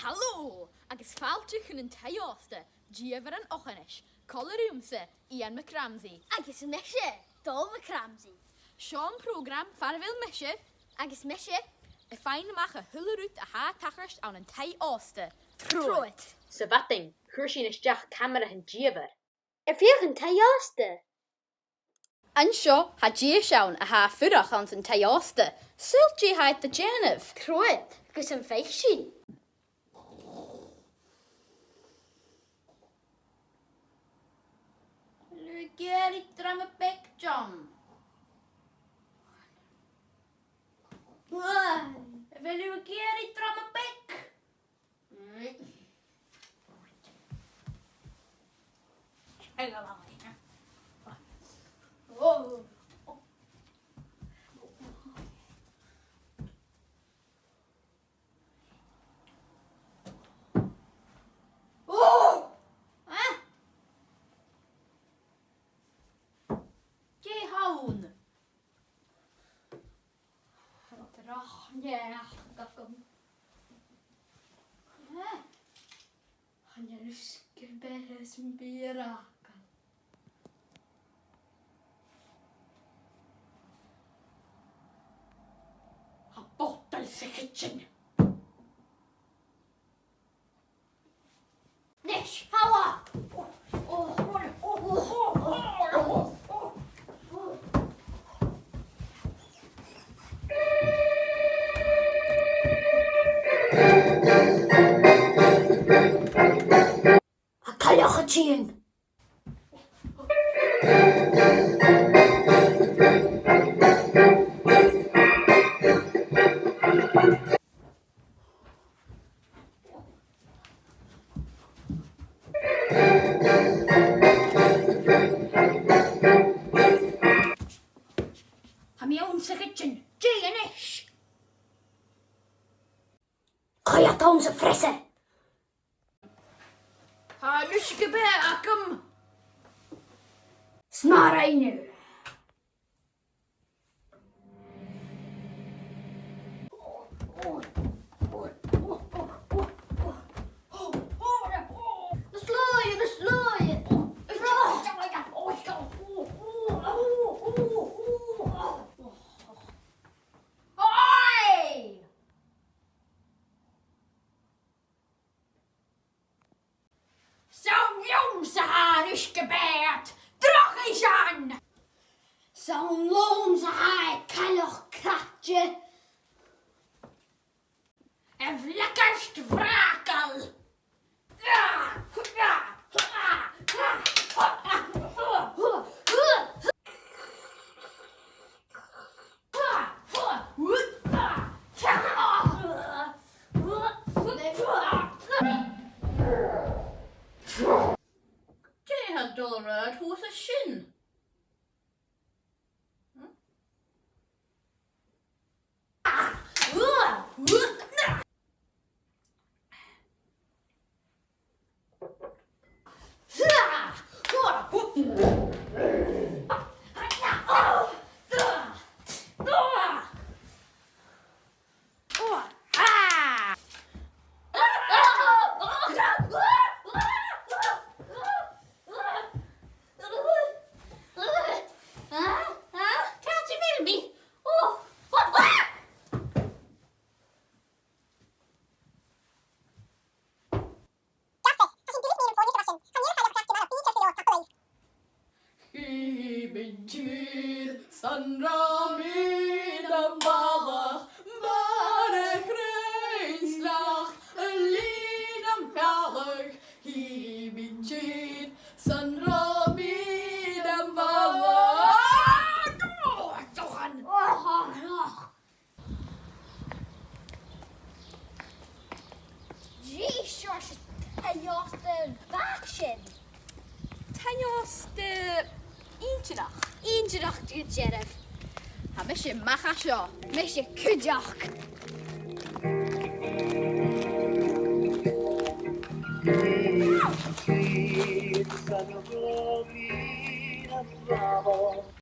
Hallo, agus fáilteach an taosta, díomhar an ochanis, collarúmsa Ian McRamsey. Agus meise, Dol McRamsey. Sean program farfil meise, Agus meise, a fáin amach a hullerút a há tachart an an taosta. Troit. Sa bhating, chuir sin isteach camera an díomhar. Fioch an taosta. An seo ha dí seán a há furach an an taosta, sultí haid de Janov. Troit, agus an feich sin. Gary dram big John. Wil u Gary dram big? Oh. Oh. Hawn. Drach, ja, dat komt. Han je luske beres birakan. A bottle se kitchen. Nish, hawa. Kalachachin. Hamiawn sa kitchen, J&H. Kaya taon sa frese. Ha, luske be akam. Snarainu. De slooien. Hoi! Zo'n jongse haar is gebeurd. Drach eens aan. Zo'n loonse haai kalach kratje. En vlekkerst wrakel. Jij had dollar hoe is shin? Injirach du Jeref. Ha misje macha seo. Meisje kudjach. Son of glory and love.